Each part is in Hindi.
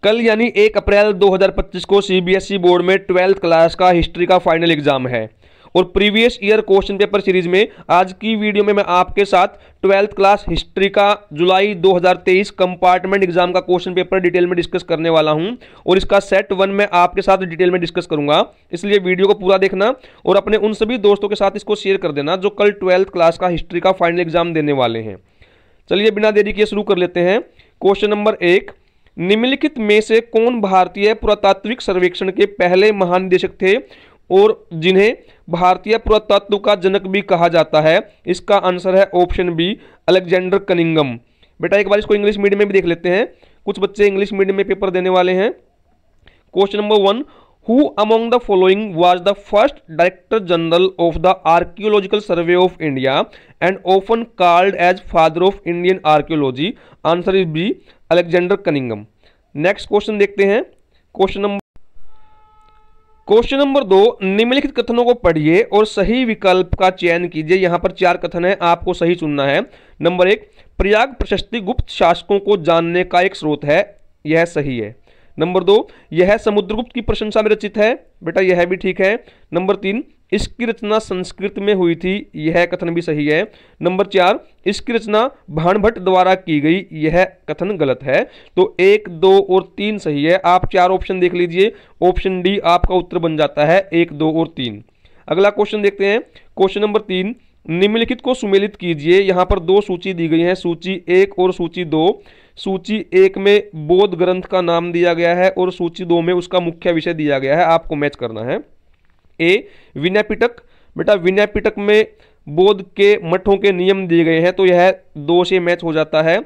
कल यानी 1 अप्रैल 2025 को सीबीएसई बोर्ड में 12th क्लास का हिस्ट्री का फाइनल एग्जाम है और previous year question paper series में आज की वीडियो में मैं आपके साथ 12th क्लास हिस्ट्री का जुलाई 2023 कंपार्टमेंट एग्जाम का क्वेश्चन पेपर डिटेल में डिस्कस करने वाला हूं और इसका सेट 1 में आपके साथ डिटेल में डिस्कस करूंगा। इसलिए वीडियो को पूरा देखना और अपने उन सभी दोस्तों के साथ इसको शेयर कर देना जो कल 12th क्लास का हिस्ट्री का फाइनल एग्जाम देने वाले हैं। चलिए बिना देरी किए शुरू कर लेते हैं। क्वेश्चन नंबर 1, निम्नलिखित में से कौन भारतीय पुरातात्विक सर्वेक्षण के पहले महानिदेशक थे और जिन्हें भारतीय पुरातत्व का जनक भी कहा जाता है? इसका आंसर है ऑप्शन बी, अलेक्जेंडर कनिंघम। बेटा एक बार इसको इंग्लिश मीडियम में भी देख लेते हैं, कुछ बच्चे इंग्लिश मीडियम में पेपर देने वाले हैं। Question number 1, who among the following was the first director general of the archaeological survey of India and often called as father of Indian archaeology? Answer is B, Alexander Cunningham. Next question देखते हैं। क्वेश्चन नंबर 2, निम्नलिखित कथनों को पढ़िए और सही विकल्प का चयन कीजिए। यहां पर 4 कथन है, आपको सही चुनना है। नंबर 1, प्रयाग प्रशस्ति गुप्त शासकों को जानने का एक स्रोत है, यह सही है। नंबर 2, यह समुद्रगुप्त की प्रशंसा में रचित है, बेटा यह भी ठीक है। नंबर 3, इसकी रचना संस्कृत में हुई थी, यह कथन भी सही है। नंबर 4, इसकी रचना भाणभट्ट द्वारा की गई, यह कथन गलत है। तो 1, 2 और 3 सही है। आप 4 ऑप्शन देख लीजिए, ऑप्शन डी आपका उत्तर बन जाता है 1, 2 और 3। अगला क्वेश्चन देखते हैं। क्वेश्चन नंबर 3, निम्नलिखित को सुमेलित कीजिए। यहां पर 2 सूची दी गई है, सूची 1 और सूची 2। सूची 1 में बौद्ध ग्रंथ का नाम दिया गया है और सूची 2 में उसका मुख्य विषय दिया गया है, आपको मैच करना है। ए, विनय पिटक। बेटा विनय पिटक में बौद्ध के मठों के नियम दिए गए हैं, तो यह 2 से मैच हो जाता है।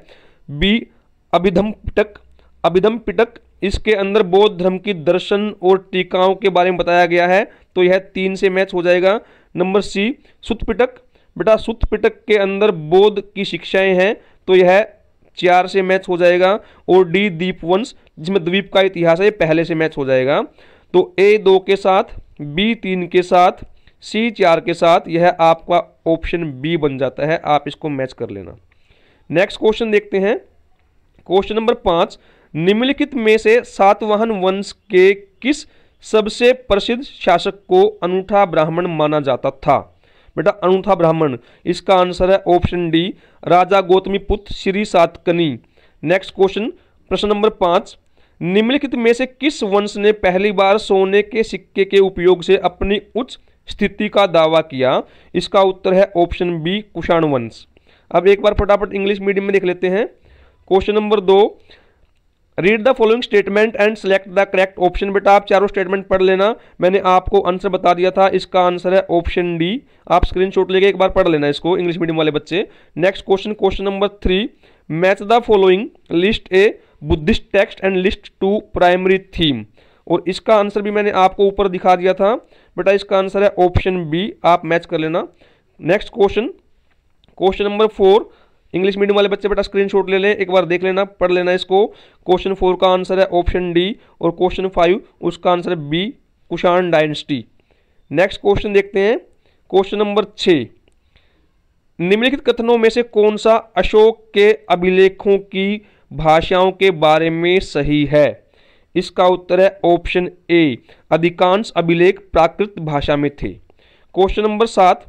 बी, अभिधम पिटक। अभिधम पिटक, इसके अंदर बौद्ध धर्म की दर्शन और टीकाओं के बारे में बताया गया है, तो यह 3 से मैच हो जाएगा। नंबर सी, सुत पिटक। बेटा सुत पिटक के अंदर बौद्ध की शिक्षाएं हैं, तो यह 4 से मैच हो जाएगा। और डी, दीपवंश, जिसमें द्वीप का इतिहास है, ये पहले से मैच हो जाएगा। तो ए 2 के साथ, बी 3 के साथ, सी 4 के साथ, यह आपका ऑप्शन बी बन जाता है। आप इसको मैच कर लेना। नेक्स्ट क्वेश्चन देखते हैं। क्वेश्चन नंबर 5, निम्नलिखित में से सातवाहन वंश के किस सबसे प्रसिद्ध शासक को अनूठा ब्राह्मण माना जाता था? बेटा अनूठा ब्राह्मण, इसका आंसर है ऑप्शन डी, राजा गौतमीपुत्र श्री सातकनी। नेक्स्ट क्वेश्चन, प्रश्न नंबर 5, निम्नलिखित में से किस वंश ने पहली बार सोने के सिक्के के उपयोग से अपनी उच्च स्थिति का दावा किया? इसका उत्तर है ऑप्शन बी, कुषाण वंश। अब एक बार फटाफट इंग्लिश मीडियम में देख लेते हैं। Question number 2, read the following statement and select the correct option. बेटा आप चारों स्टेटमेंट पढ़ लेना, मैंने आपको आंसर बता दिया था। इसका आंसर है ऑप्शन डी। आप स्क्रीनशॉट लेके एक बार पढ़ लेना इसको, इंग्लिश मीडियम वाले बच्चे। Next question, question number 3, match the following, list A Buddhist text and list 2 primary theme. और इसका आंसर भी मैंने आपको ऊपर दिखा दिया था। बेटा इसका आंसर है ऑप्शन बी, आप मैच कर लेना। Next question, question number 4, English medium वाले बच्चे बेटा स्क्रीनशॉट ले लें, एक बार देख लेना, पढ़ लेना इसको। क्वेश्चन 4 का आंसर है ऑप्शन डी और क्वेश्चन 5 उसका आंसर है B, Kushan dynasty. Next question देखते हैं। क्वेश्चन नंबर 6, निम्नलिखित कथनों में से कौन सा अशोक के अभिलेखों की भाषाओं के बारे में सही है? इसका उत्तर है ऑप्शन ए, अधिकांश अभिलेख प्राकृत भाषा में थे। क्वेश्चन नंबर 7,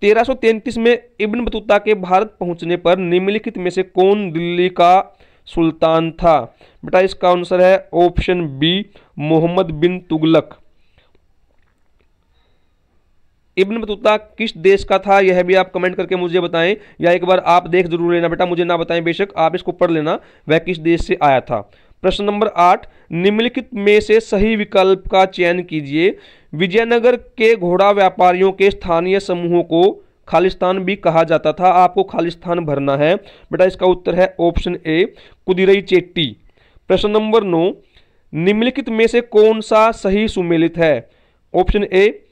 1333 में इब्न बतूता के भारत पहुंचने पर निम्नलिखित में से कौन दिल्ली का सुल्तान था? बेटा इसका आंसर है ऑप्शन बी, मोहम्मद बिन तुगलक। इब्न बतूता किस देश का था, यह भी आप कमेंट करके मुझे बताएं, या एक बार आप देख जरूर लेना बेटा, मुझे ना बताएं बेशक, आप इसको पढ़ लेना वह किस देश से आया था। प्रश्न नंबर 8, निम्नलिखित में से सही विकल्प का चयन कीजिए। विजयनगर के घोड़ा व्यापारियों के स्थानीय समूहों को खालिस्तान भी कहा जाता था, आपको खालिस्तान भरना है। बेटा इसका उत्तर है ऑप्शन ए, कुदिरई चेट्टी। प्रश्न नंबर 9, निम्नलिखित में से कौन सा सही सुमेलित है? ऑप्शन ए,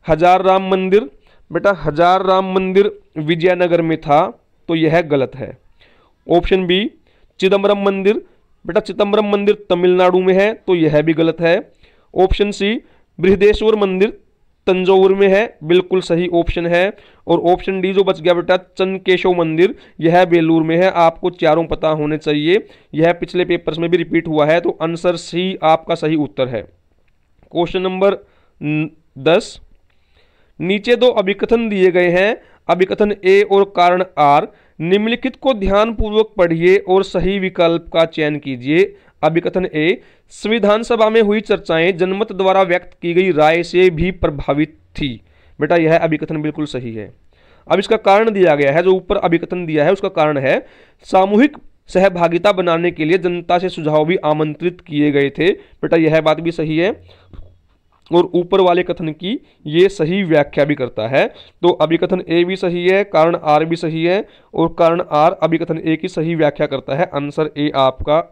हजार राम मंदिर। बेटा हजार राम मंदिर विजयनगर में था, तो यह गलत है। ऑप्शन बी, चिदम्बरम मंदिर। बेटा चिदम्बरम मंदिर तमिलनाडु में है, तो यह भी गलत है। ऑप्शन सी, बृहदेश्वर मंदिर तंजौर में है, बिल्कुल सही ऑप्शन है। और ऑप्शन डी जो बच गया बेटा चंद्रकेशव मंदिर, यह बेलूर में है। आपको चारों पता होने चाहिए, यह पिछले पेपर्स में भी रिपीट हुआ है, तो आंसर सी आपका सही उत्तर है। क्वेश्चन नंबर 10, नीचे दो अभिकथन दिए गए हैं, अभिकथन ए और कारण आर, निम्नलिखित को ध्यानपूर्वक पढ़िए और सही विकल्प का चयन कीजिए। अभिकथन ए, संविधान सभा में हुई चर्चाएं जनमत द्वारा व्यक्त की गई राय से भी प्रभावित थी। बेटा यह अभिकथन बिल्कुल सही है। अब इसका कारण दिया गया है, जो ऊपर अभिकथन दिया है उसका कारण है सामूहिक सहभागिता बनाने के लिए जनता से सुझाव भी आमंत्रित किए गए थे। बेटा यह बात भी सही है और ऊपर वाले कथन की ये सही व्याख्या भी करता है। तो अभिकथन ए भी सही है, कारण आर भी सही है और कारण आर अभिकथन ए की सही व्याख्या करता है। आंसर ए आपका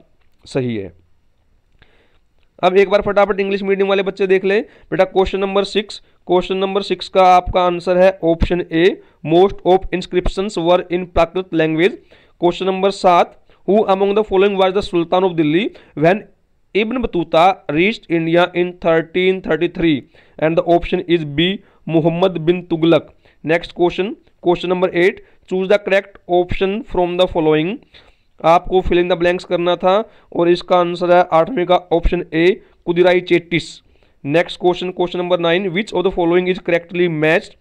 सही है। अब एक बार फटाफट इंग्लिश मीडियम वाले बच्चे देख ले बेटा। क्वेश्चन नंबर 6, क्वेश्चन नंबर 6 का आपका आंसर है option A, most of inscriptions were in Prakrit language. Question number 7, who among the following was the sultan of Delhi when Ibn Battuta reached India in 1333 and the option is B, Muhammad bin Tughlaq. Next question, question number 8, choose the correct option from the following. आपको फिल इन द ब्लैंक्स करना था और इसका आंसर है 8वें का option A, Kudirai Chettis. Next question, question number 9, which of the following is correctly matched.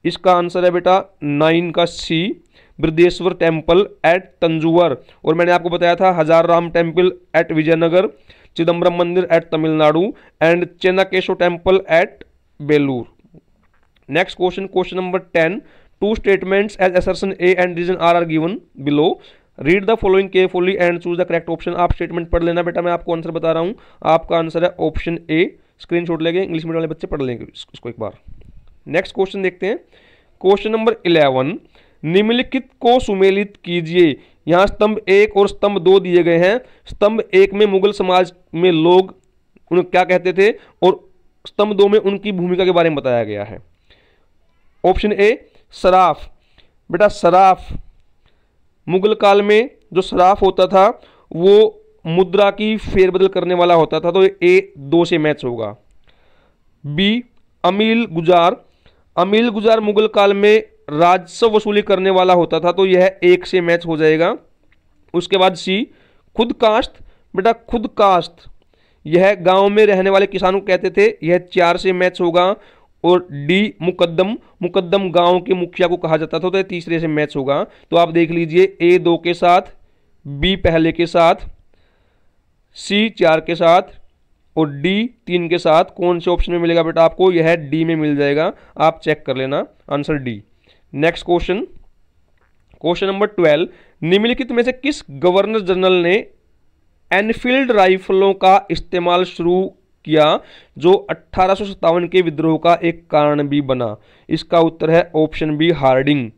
इसका आंसर है बेटा 9 का C, Brihadeshwara temple at Tanjore. और मैंने आपको बताया था हजार राम टेम्पल एट विजयनगर, चिदम्बरम मंदिर at Tamil Nadu and Chennakeshava temple at Belur. Next question, question number 10, two statements as assertion A and reason R given below, read the following carefully and choose the correct option. आप स्टेटमेंट पढ़ लेना बेटा, मैं आपको आंसर बता रहा हूं। आपका आंसर है ऑप्शन ए, स्क्रीनशॉट लेंगे, इंग्लिश मीडियम वाले बच्चे पढ़ लेंगे इसको एक बार। नेक्स्ट क्वेश्चन देखते हैं, क्वेश्चन नंबर 11, निम्नलिखित को सुमेलित कीजिए। यहाँ स्तंभ 1 और स्तंभ 2 दिए गए हैं। स्तंभ 1 में मुगल समाज में लोग उन्हें क्या कहते थे और स्तंभ 2 में उनकी भूमिका के बारे में बताया गया है। Option A, Saraf. बेटा सराफ, मुगल काल में जो सराफ होता था वो मुद्रा की फेरबदल करने वाला होता था, तो ए 2 से मैच होगा। बी, अमील गुजार। अमील गुजार मुगल काल में राजस्व वसूली करने वाला होता था, तो यह 1 से मैच हो जाएगा। उसके बाद सी, खुद काश्त। बेटा खुद काश्त यह गांव में रहने वाले किसानों को कहते थे, यह 4 से मैच होगा। और डी, मुकद्दम। मुकद्दम गांव के मुखिया को कहा जाता था, तो यह 3 से मैच होगा। तो आप देख लीजिए, ए 2 के साथ, बी पहले के साथ, सी 4 के साथ और डी 3 के साथ कौन से ऑप्शन में मिलेगा बेटा आपको? यह डी में मिल जाएगा, आप चेक कर लेना, answer D. Next question, question number 12, निम्नलिखित में से किस गवर्नर जनरल ने एनफील्ड राइफलों का इस्तेमाल शुरू किया जो 1857 के विद्रोह का एक कारण भी बना? इसका उत्तर है option B, Hardinge.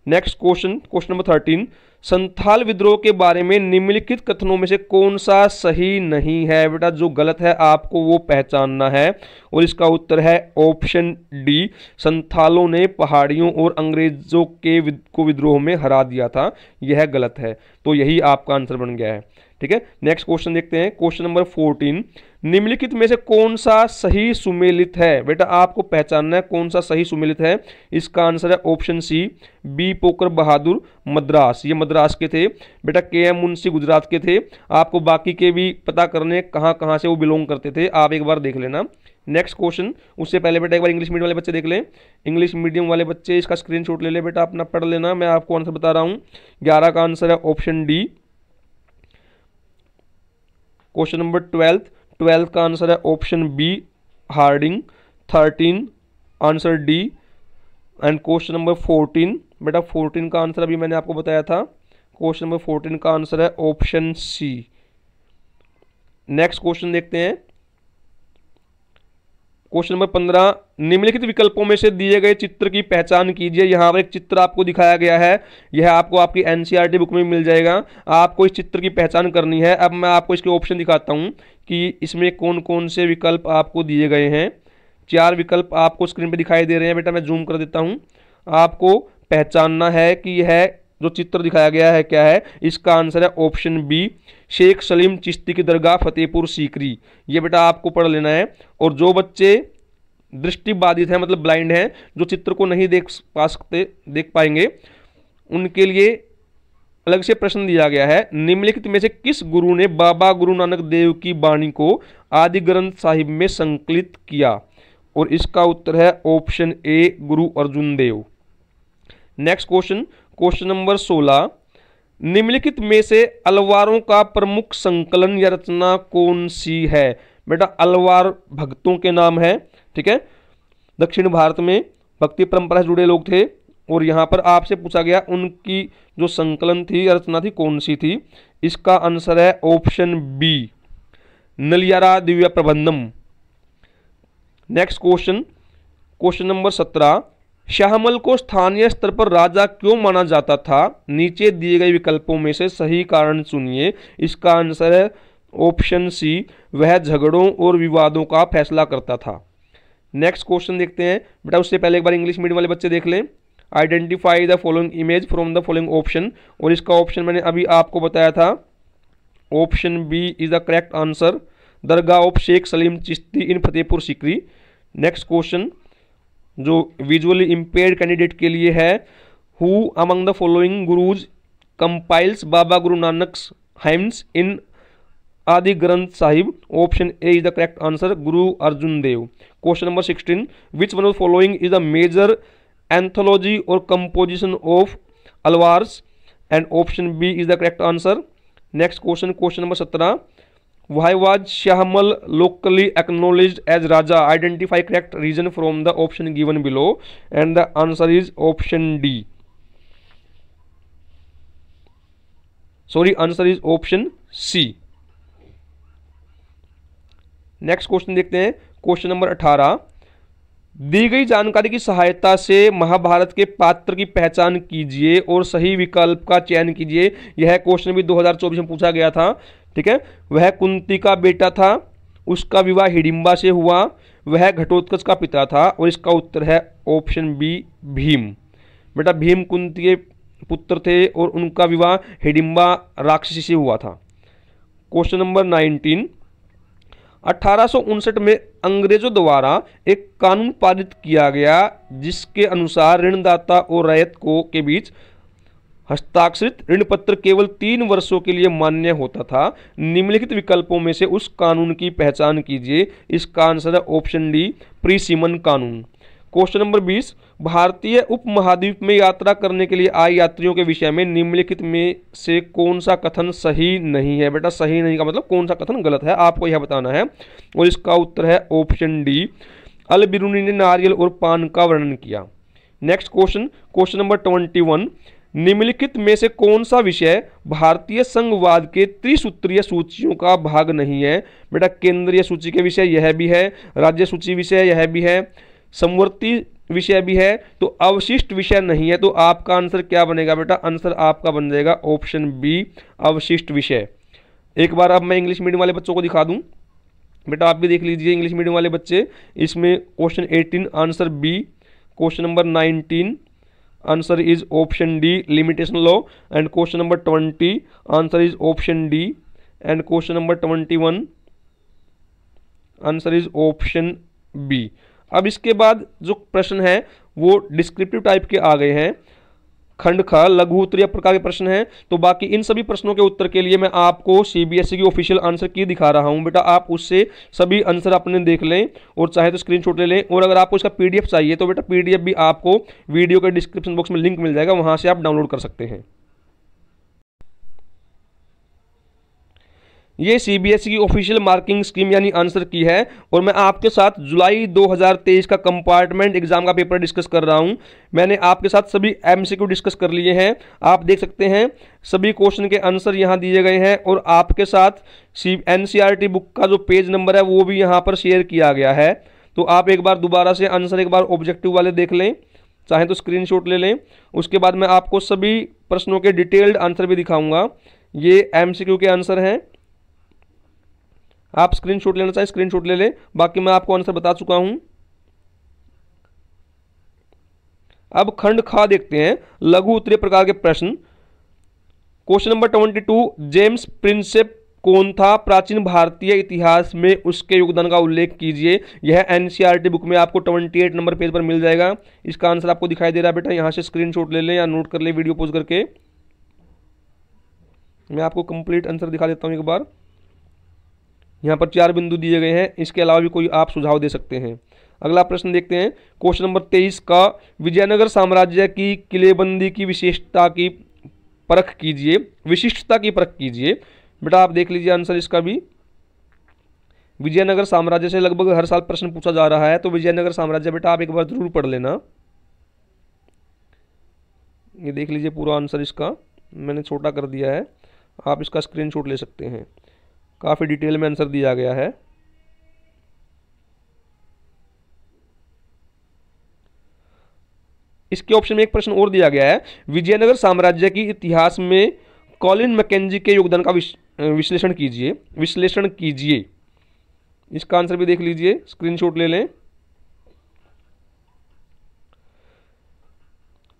Next question, question number 13, Santhal विद्रोह के बारे में निम्नलिखित कथनों में से कौन सा सही नहीं है? बेटा जो गलत है आपको वो पहचानना है और इसका उत्तर है ऑप्शन डी, संथालों ने पहाड़ियों और अंग्रेजों के को विद्रोह में हरा दिया था, यह गलत है। तो यही आपका आंसर बन गया है, ठीक है। नेक्स्ट क्वेश्चन देखते हैं, क्वेश्चन नंबर 14, निम्नलिखित में से कौन सा सही सुमेलित है? बेटा आपको पहचानना है कौन सा सही सुमेलित है। इसका आंसर है ऑप्शन सी, बी, पोकर बहादुर मद्रास। ये मद्रास के थे। बेटा के.एम. मुंशी गुजरात के थे। आपको बाकी के भी पता करने कहाँ कहाँ से वो बिलोंग करते थे, आप एक बार देख लेना। नेक्स्ट क्वेश्चन, उससे पहले बेटा एक बार इंग्लिश मीडियम वाले बच्चे देख लें। इंग्लिश मीडियम वाले बच्चे इसका स्क्रीनशॉट ले ले बेटा, अपना पढ़ लेना, मैं आपको आंसर बता रहा हूँ। 11 का आंसर है ऑप्शन डी। क्वेश्चन नंबर 12 का आंसर है option B, Hardinge. 13 answer D and question number 14, बेटा 14 का आंसर अभी मैंने आपको बताया था। क्वेश्चन नंबर 14 का आंसर है ऑप्शन सी। नेक्स्ट क्वेश्चन देखते हैं, क्वेश्चन नंबर 15, निम्नलिखित विकल्पों में से दिए गए चित्र की पहचान कीजिए। यहाँ पर एक चित्र आपको दिखाया गया है, यह आपको आपकी एनसीईआरटी बुक में मिल जाएगा। आपको इस चित्र की पहचान करनी है। अब मैं आपको इसके ऑप्शन दिखाता हूँ कि इसमें कौन कौन से विकल्प आपको दिए गए हैं। 4 विकल्प आपको स्क्रीन पर दिखाई दे रहे हैं। बेटा मैं जूम कर देता हूँ। आपको पहचानना है कि यह जो चित्र दिखाया गया है क्या है। इसका आंसर है ऑप्शन बी, शेख सलीम चिश्ती की दरगाह फतेहपुर सीकरी। ये बेटा आपको पढ़ लेना है। और जो बच्चे दृष्टि बाधित हैं, मतलब ब्लाइंड हैं, जो चित्र को नहीं देख पाएंगे, उनके लिए अलग से प्रश्न दिया गया है। निम्नलिखित में से किस गुरु ने बाबा गुरु नानक देव की वाणी को आदि ग्रंथ साहिब में संकलित किया? और इसका उत्तर है option A, Guru Arjun Dev. Next question, question number 16, निम्नलिखित में से अलवारों का प्रमुख संकलन या रचना कौन सी है? बेटा अलवार भक्तों के नाम है, ठीक है। दक्षिण भारत में भक्ति परंपरा से जुड़े लोग थे और यहाँ पर आपसे पूछा गया उनकी जो संकलन थी या रचना थी कौन सी थी? इसका आंसर है option B, नलियारा Divya Prabandham. Next question, question number 17, Shahmal को स्थानीय स्तर पर राजा क्यों माना जाता था? नीचे दिए गए विकल्पों में से सही कारण चुनिए। इसका आंसर है ऑप्शन सी, वह झगड़ों और विवादों का फैसला करता था। नेक्स्ट क्वेश्चन देखते हैं। बेटा उससे पहले एक बार इंग्लिश मीडियम वाले बच्चे देख लें। Identify the following image from the following option, और इसका ऑप्शन मैंने अभी आपको बताया था, option B is the correct answer, dargah of Sheikh Salim Chishti in Fatehpur Sikri. Next question जो विजुअली इम्पेयर्ड कैंडिडेट के लिए है, who among the following gurus compiles Baba Guru Nanak hymns in Adi Granth Sahib? Option A is the correct answer, Guru Arjun Dev. Question number 16, which one of following is the major anthology और composition of Alvars? And option B is the correct answer. Next question, question number 17, why was Shahmal locally acknowledged as Raja? Identify correct reason from the option given below, and the answer is option D. Sorry, answer is option C. Next question देखते हैं, क्वेश्चन नंबर 18, दी गई जानकारी की सहायता से महाभारत के पात्र की पहचान कीजिए और सही विकल्प का चयन कीजिए। यह क्वेश्चन भी 2024 में पूछा गया था, ठीक है। वह कुंती का बेटा था, उसका विवाह हिडिंबा से हुआ, वह घटोत्कच का पिता था, और इसका उत्तर है ऑप्शन बी, भीम। बेटा भीम कुंती के पुत्र थे और उनका विवाह हिडिंबा राक्षसी से हुआ था। क्वेश्चन नंबर 19, 1859 में अंग्रेजों द्वारा एक कानून पारित किया गया जिसके अनुसार ऋणदाता और रैयत को के बीच हस्ताक्षरित ऋण पत्र केवल 3 वर्षों के लिए मान्य होता था। निम्नलिखित विकल्पों में से उस कानून की पहचान कीजिए। इसका आंसर है ऑप्शन डी, प्री-सीमन कानून। क्वेश्चन नंबर 20, भारतीय उपमहाद्वीप में यात्रा करने के लिए आए यात्रियों के विषय में निम्नलिखित में से कौन सा कथन सही नहीं है? बेटा सही नहीं का मतलब कौन सा कथन गलत है, आपको यह बताना है, और इसका उत्तर है ऑप्शन डी, अल बिरूनी ने नारियल और पान का वर्णन किया। नेक्स्ट क्वेश्चन, क्वेश्चन नंबर 21, निम्नलिखित में से कौन सा विषय भारतीय संघवाद के त्रिसूत्रीय सूचियों का भाग नहीं है? बेटा केंद्रीय सूची के विषय यह भी है, राज्य सूची विषय यह भी है, समवर्ती विषय भी है, तो अवशिष्ट विषय नहीं है। तो आपका आंसर क्या बनेगा? बेटा आंसर आपका बन जाएगा ऑप्शन बी, अवशिष्ट विषय। एक बार अब मैं इंग्लिश मीडियम वाले बच्चों को दिखा दूं, बेटा आप भी देख लीजिए इंग्लिश मीडियम वाले बच्चे। इसमें question 18 answer B, question number 19 answer is option D, limitation law, and question number 20 answer is option D, and question number 21 answer is option B. अब इसके बाद जो प्रश्न है वो डिस्क्रिप्टिव टाइप के आ गए हैं, खंड ख लघु उत्तरीय प्रकार के प्रश्न हैं। तो बाकी इन सभी प्रश्नों के उत्तर के लिए मैं आपको सीबीएसई की ऑफिशियल आंसर की दिखा रहा हूं। बेटा आप उससे सभी आंसर अपने देख लें और चाहे तो स्क्रीनशॉट ले लें, और अगर आपको इसका पीडीएफ चाहिए तो बेटा पीडीएफ भी आपको वीडियो के डिस्क्रिप्शन बॉक्स में लिंक मिल जाएगा, वहां से आप डाउनलोड कर सकते हैं। ये सीबीएसई की ऑफिशियल मार्किंग स्कीम यानी आंसर की है, और मैं आपके साथ जुलाई 2023 का कंपार्टमेंट एग्जाम का पेपर डिस्कस कर रहा हूं। मैंने आपके साथ सभी एमसीक्यू डिस्कस कर लिए हैं, आप देख सकते हैं सभी क्वेश्चन के आंसर यहां दिए गए हैं, और आपके साथ एनसीईआरटी बुक का जो पेज नंबर है वो भी यहां पर शेयर किया गया है। तो आप एक बार दोबारा से आंसर एक बार ऑब्जेक्टिव वाले देख लें, चाहे तो स्क्रीनशॉट ले लें। उसके बाद मैं आपको सभी प्रश्नों के डिटेल्ड आंसर भी दिखाऊंगा। ये एमसीक्यू के आंसर हैं, आप स्क्रीनशॉट लेना चाहें स्क्रीनशॉट ले लें, बाकी मैं आपको आंसर बता चुका हूं। अब खंड खा देखते हैं, लघु उत्तरीय प्रकार के प्रश्न। क्वेश्चन नंबर 22, जेम्स प्रिंसेप कौन था? प्राचीन भारतीय इतिहास में उसके योगदान का उल्लेख कीजिए। यह एनसीईआरटी बुक में आपको 28 नंबर पेज पर मिल जाएगा। इसका आंसर आपको दिखाई दे रहा है बेटा, यहाँ से स्क्रीनशॉट ले लें या नोट कर ले वीडियो पॉज करके। मैं आपको कंप्लीट आंसर दिखा देता हूँ एक बार। यहाँ पर 4 बिंदु दिए गए हैं, इसके अलावा भी कोई आप सुझाव दे सकते हैं। अगला प्रश्न देखते हैं, क्वेश्चन नंबर 23 का, विजयनगर साम्राज्य की किलेबंदी की विशेषता की परख कीजिए, विशिष्टता की परख कीजिए। बेटा आप देख लीजिए आंसर इसका भी। विजयनगर साम्राज्य से लगभग हर साल प्रश्न पूछा जा रहा है, तो विजयनगर साम्राज्य बेटा आप एक बार जरूर पढ़ लेना। ये देख लीजिए पूरा आंसर इसका, मैंने छोटा कर दिया है, आप इसका स्क्रीनशॉट ले सकते हैं। काफ़ी डिटेल में आंसर दिया गया है। इसके ऑप्शन में एक प्रश्न और दिया गया है, विजयनगर साम्राज्य की इतिहास में कॉलिन मैकेंजी के योगदान का विश्लेषण कीजिए, विश्लेषण कीजिए। इसका आंसर भी देख लीजिए, स्क्रीनशॉट ले लें।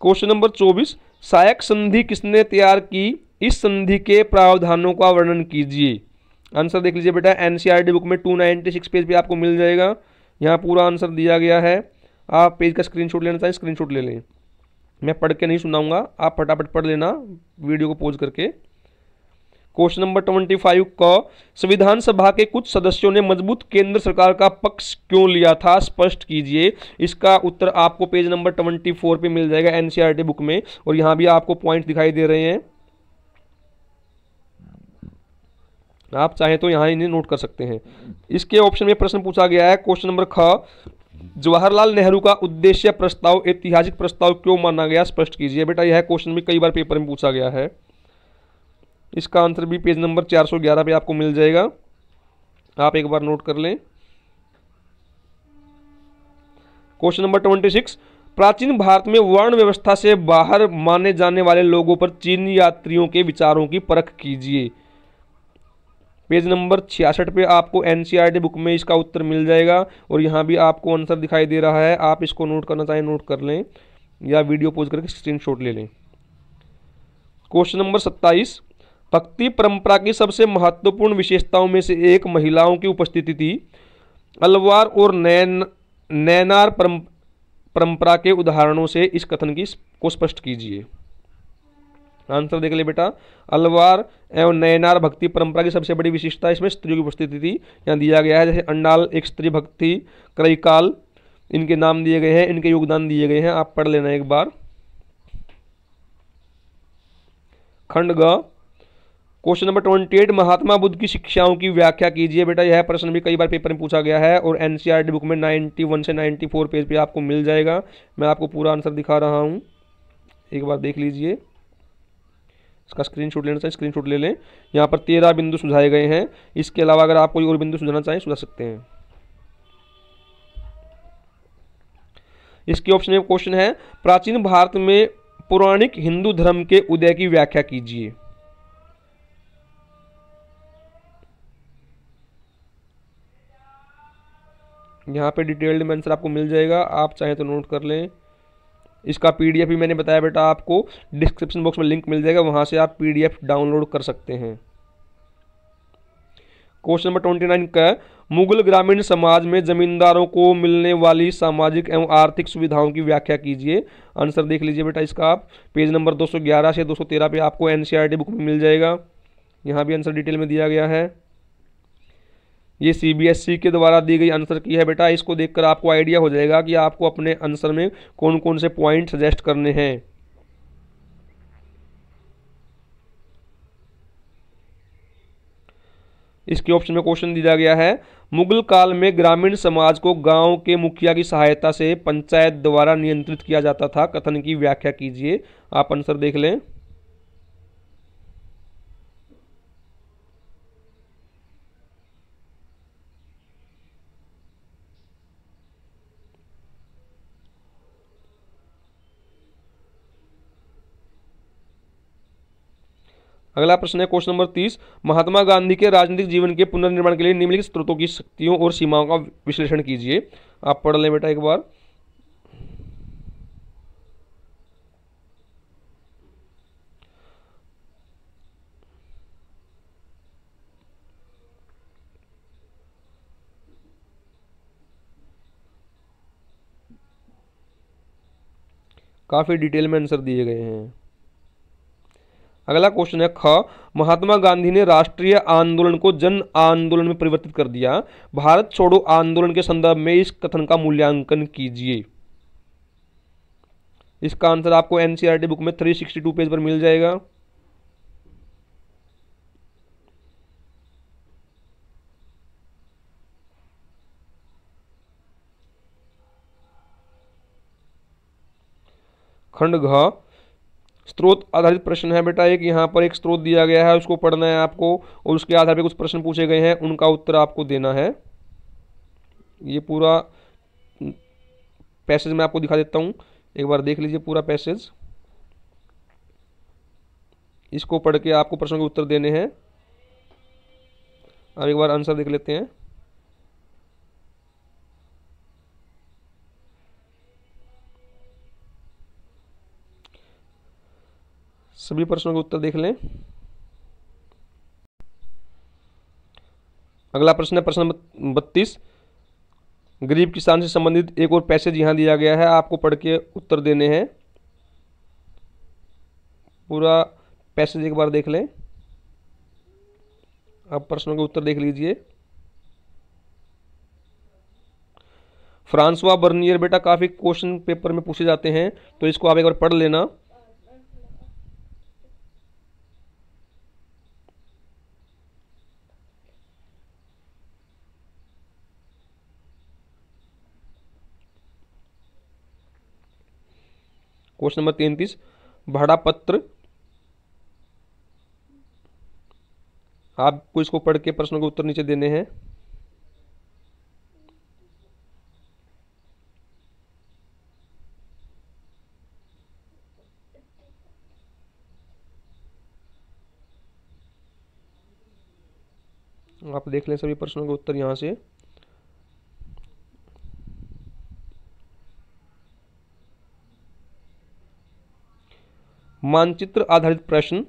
क्वेश्चन नंबर 24, सहायक संधि किसने तैयार की? इस संधि के प्रावधानों का वर्णन कीजिए। आंसर देख लीजिए बेटा, एनसीईआरटी बुक में 296 पेज पे आपको मिल जाएगा। यहाँ पूरा आंसर दिया गया है। आप पेज का स्क्रीनशॉट लेना चाहें स्क्रीनशॉट ले लें, मैं पढ़ के नहीं सुनाऊंगा, आप फटाफट पढ़ लेना वीडियो को पॉज करके। क्वेश्चन नंबर 25 का, संविधान सभा के कुछ सदस्यों ने मजबूत केंद्र सरकार का पक्ष क्यों लिया था? स्पष्ट कीजिए। इसका उत्तर आपको पेज नंबर 24 पे मिल जाएगा एनसीईआरटी बुक में, और यहाँ भी आपको पॉइंट दिखाई दे रहे हैं, आप चाहें तो यहाँ इन्हें नोट कर सकते हैं। इसके ऑप्शन में प्रश्न पूछा गया है, क्वेश्चन नंबर ख, जवाहरलाल नेहरू का उद्देश्य प्रस्ताव ऐतिहासिक प्रस्ताव क्यों माना गया? स्पष्ट कीजिए। बेटा यह क्वेश्चन भी कई बार पेपर में पूछा गया है। इसका आंसर भी पेज नंबर 411 पे आपको मिल जाएगा, आप एक बार नोट कर लें। क्वेश्चन नंबर 26, प्राचीन भारत में वर्ण व्यवस्था से बाहर माने जाने वाले लोगों पर चीनी यात्रियों के विचारों की परख कीजिए। पेज नंबर 66 पे आपको एनसीईआरटी बुक में इसका उत्तर मिल जाएगा, और यहाँ भी आपको आंसर दिखाई दे रहा है। आप इसको नोट करना चाहें नोट कर लें, या वीडियो पॉज करके स्क्रीनशॉट ले लें। क्वेश्चन नंबर 27, भक्ति परंपरा की सबसे महत्वपूर्ण विशेषताओं में से एक महिलाओं की उपस्थिति थी। अलवार और नैनार परंपरा के उदाहरणों से इस कथन को स्पष्ट कीजिए। आंसर देख ले बेटा, अलवार एवं नैनार भक्ति परंपरा की सबसे बड़ी विशेषता इसमें स्त्रियों की उपस्थिति थी। यहाँ दिया गया है, जैसे अंडाल एक स्त्री भक्ति, करैकाल इनके नाम दिए गए हैं, इनके योगदान दिए गए हैं, आप पढ़ लेना एक बार। खंड ग, क्वेश्चन नंबर 28, महात्मा बुद्ध की शिक्षाओं की व्याख्या कीजिए। बेटा यह प्रश्न भी कई बार पेपर में पूछा गया है, और एनसीईआरटी बुक में 91 से 94 पेज पे आपको मिल जाएगा। मैं आपको पूरा आंसर दिखा रहा हूँ, एक बार देख लीजिए। इसका स्क्रीनशॉट लेना चाहिए स्क्रीनशॉट ले लें। यहाँ पर 13 बिंदु सुझाए गए हैं, इसके अलावा अगर आप कोई और बिंदु सुझाना चाहें सुझा सकते हैं। इसके ऑप्शन में क्वेश्चन है, प्राचीन भारत में पौराणिक हिंदू धर्म के उदय की व्याख्या कीजिए। यहाँ पे डिटेल्ड में आंसर आपको मिल जाएगा, आप चाहें तो नोट कर लें। इसका पीडीएफ भी मैंने बताया बेटा, आपको डिस्क्रिप्शन बॉक्स में लिंक मिल जाएगा, वहां से आप पीडीएफ डाउनलोड कर सकते हैं। क्वेश्चन नंबर 29 का, मुगल ग्रामीण समाज में जमींदारों को मिलने वाली सामाजिक एवं आर्थिक सुविधाओं की व्याख्या कीजिए। आंसर देख लीजिए बेटा इसका, आप पेज नंबर 211 से 213 पे आपको एनसीईआरटी बुक में मिल जाएगा। यहाँ भी आंसर डिटेल में दिया गया है। ये सीबीएसई के द्वारा दी गई आंसर की है बेटा, इसको देखकर आपको आइडिया हो जाएगा कि आपको अपने आंसर में कौन कौन से पॉइंट सजेस्ट करने हैं। इसके ऑप्शन में क्वेश्चन दिया गया है, मुगल काल में ग्रामीण समाज को गांव के मुखिया की सहायता से पंचायत द्वारा नियंत्रित किया जाता था, कथन की व्याख्या कीजिए। आप आंसर देख लें। अगला प्रश्न है क्वेश्चन नंबर 30, महात्मा गांधी के राजनीतिक जीवन के पुनर्निर्माण के लिए निम्नलिखित स्रोतों की शक्तियों और सीमाओं का विश्लेषण कीजिए। आप पढ़ लें बेटा एक बार। काफ़ी डिटेल में आंसर दिए गए हैं। अगला क्वेश्चन है ख, महात्मा गांधी ने राष्ट्रीय आंदोलन को जन आंदोलन में परिवर्तित कर दिया। भारत छोड़ो आंदोलन के संदर्भ में इस कथन का मूल्यांकन कीजिए। इसका आंसर आपको एनसीईआरटी बुक में 362 पेज पर मिल जाएगा। खंड घ, स्रोत आधारित प्रश्न है बेटा। एक यहाँ पर एक स्रोत दिया गया है, उसको पढ़ना है आपको और उसके आधार पे कुछ प्रश्न पूछे गए हैं, उनका उत्तर आपको देना है। ये पूरा पैसेज मैं आपको दिखा देता हूँ, एक बार देख लीजिए पूरा पैसेज। इसको पढ़ के आपको प्रश्नों के उत्तर देने हैं। अब एक बार आंसर देख लेते हैं। सभी प्रश्नों के उत्तर देख लें। अगला प्रश्न है प्रश्न 32। गरीब किसान से संबंधित एक और पैसेज यहां दिया गया है, आपको पढ़ के उत्तर देने हैं। पूरा पैसेज एक बार देख लें। अब प्रश्नों के उत्तर देख लीजिए। फ्रांसवा बर्नियर बेटा काफी क्वेश्चन पेपर में पूछे जाते हैं, तो इसको आप एक बार पढ़ लेना। क्वेश्चन नंबर 33, भाड़ा पत्र। आपको इसको पढ़ के प्रश्नों के उत्तर नीचे देने हैं। आप देख लें सभी प्रश्नों के उत्तर यहां से। मानचित्र आधारित प्रश्न,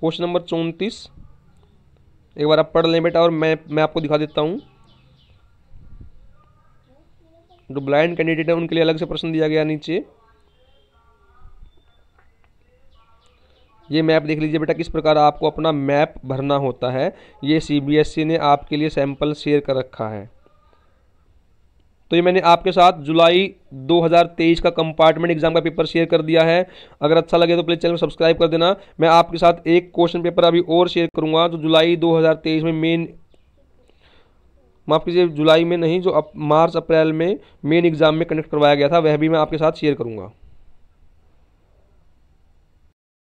क्वेश्चन नंबर 34। एक बार आप पढ़ लें बेटा और मैं आपको दिखा देता हूं। जो ब्लाइंड कैंडिडेट है उनके लिए अलग से प्रश्न दिया गया नीचे। ये मैप देख लीजिए बेटा, किस प्रकार आपको अपना मैप भरना होता है। ये सीबीएसई ने आपके लिए सैंपल शेयर कर रखा है। तो ये मैंने आपके साथ जुलाई 2023 का कंपार्टमेंट एग्जाम का पेपर शेयर कर दिया है। अगर अच्छा लगे तो प्लीज चैनल को सब्सक्राइब कर देना। मैं आपके साथ एक क्वेश्चन पेपर अभी और शेयर करूंगा जो जुलाई 2023 में माफ कीजिए, जुलाई में नहीं, जो मार्च अप्रैल में मेन एग्जाम में कंडक्ट करवाया गया था, वह भी मैं आपके साथ शेयर करूंगा।